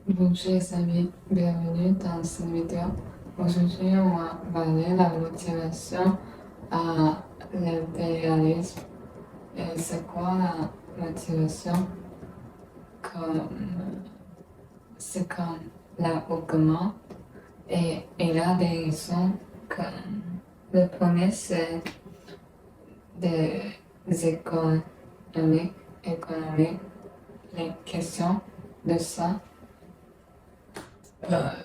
Bonjour chers amis, bienvenue dans cette vidéo. Aujourd'hui, on va parler de la motivation à l'impérialisme. Et c'est quoi la motivation? Comme, c'est comme l'argument et il a des raisons comme le premier c'est des économiques, les questions de ça.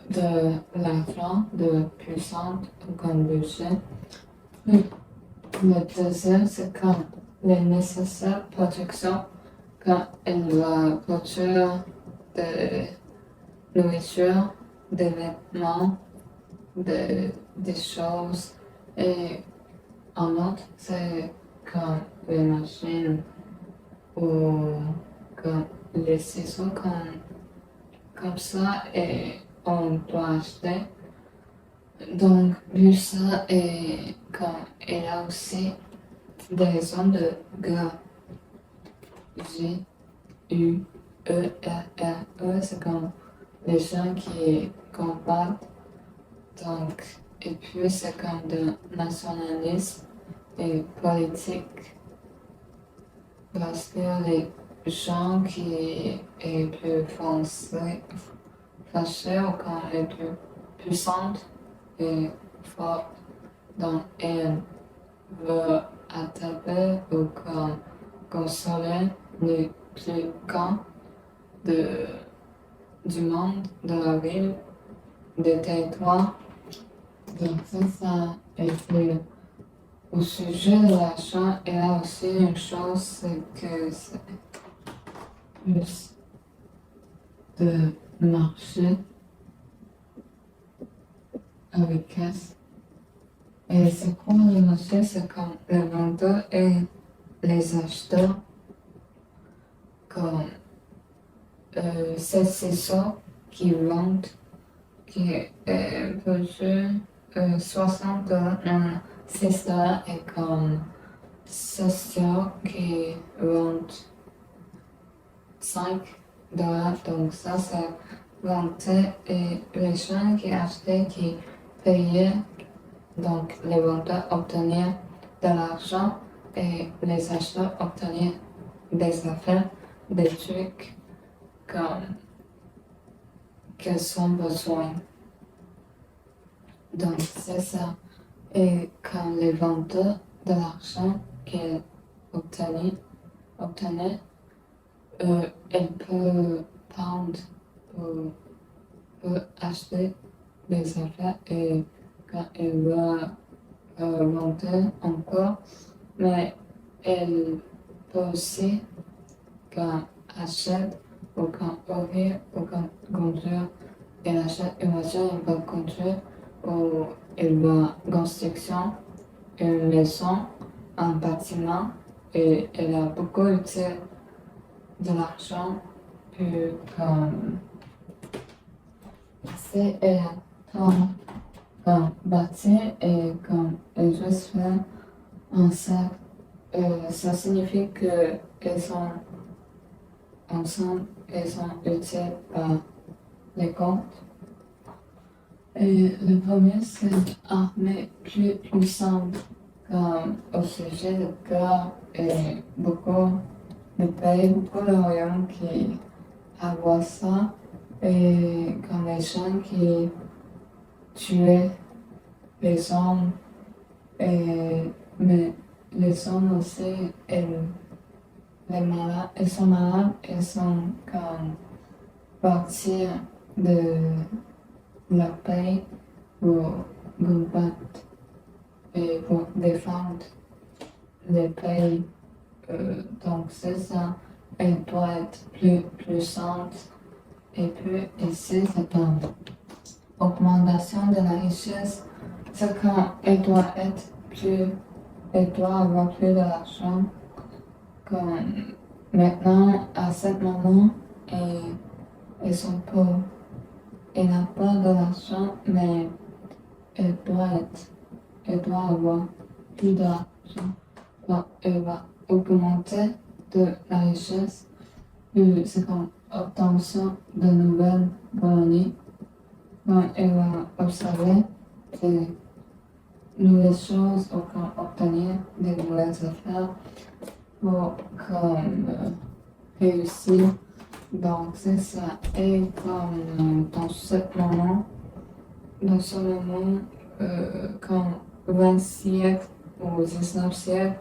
De l'argent, de puissance comme budget. Le deuxième, c'est quand les nécessaires protections, quand elle doit produire de nourriture, des vêtements, des choses. Et en autre, c'est comme les machines ou comme les ciseaux, comme ça, et on doit acheter. Donc, vu ça, et quand il y a aussi des zones de gras, G-U-E-R-R-E, c'est comme les gens qui combattent. Donc, et puis c'est comme de nationalisme et politique. Parce que les gens qui est plus fâchés ou quand elle est plus puissante et forte, donc elle veut attraper ou consoler les plus grands de, du monde, de la ville, des territoires. Donc ça. Et puis, au sujet de l'achat, il y a aussi une chose, c'est que c'est plus de marché avec caisse. Et c'est quoi le marché? C'est comme les vendeurs et les acheteurs. Comme c'est ça qui vendent, qui peut jouer 60 $, non, 6 $ et comme c'est ça qui vendent 5 $. Donc ça c'est vendu et les gens qui achetaient, qui payaient, donc les vendeurs obtenaient de l'argent et les acheteurs obtenaient des affaires, des trucs comme qu'ils ont besoin. Donc c'est ça. Et quand les vendeurs de l'argent qu'ils obtenaient, ils peuvent prendre pour acheter des affaires et quand ils veulent vendre encore, mais ils peuvent aussi quand achète ou quand ouvrir ou quand conduire. Il achète une voiture, il va conduire ou il va construction, une maison, un bâtiment et il a beaucoup utilisé de l'argent comme c'est comme bâtir et comme juste faire un sac. Ça signifie que ils sont ensemble, ils sont utiles par les comptes. Et le premier, c'est armée plus puissante, comme au sujet de guerre et beaucoup de pays, beaucoup de royaumes qui avoir ça, et comme les gens qui tuaient les hommes, mais les hommes aussi, les malades, ils sont malades, ils sont comme partir de leur pays pour combattre et pour défendre les pays. Donc c'est ça, elle doit être plus puissante. Et puis ici, c'est une augmentation de la richesse. C'est quand elle doit être plus, elle doit avoir plus d'argent. Comme maintenant, à ce moment, ils sont pauvres. Elle n'a pas de l'argent, mais elle doit avoir plus d'argent. Donc, elle va augmenter de la richesse. C'est comme obtention de nouvelles colonies, quand elle a observé que nouvelles choses ou quand obtenir de nouvelles affaires pour comme réussir. Donc c'est ça. Et comme dans ce moment, comme 20 siècles ou 19 siècles,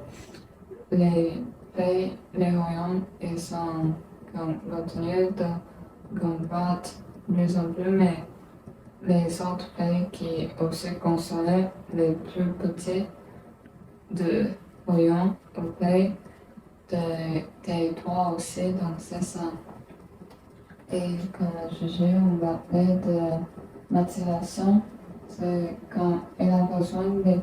les pays, les royaumes, ils sont comme retenus de combattre de plus en plus, mais les autres pays qui aussi concernaient les plus petits de royaumes ou pays de territoires aussi, donc c'est ça. Et comme sujet, on va parler de motivation, c'est quand elle a besoin de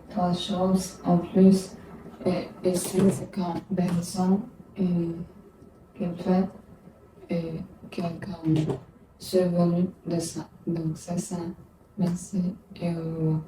trois choses en plus. Et ici, c'est quand personne qu'elle fait et quelqu'un survenu de ça. Donc c'est ça. Merci et au revoir.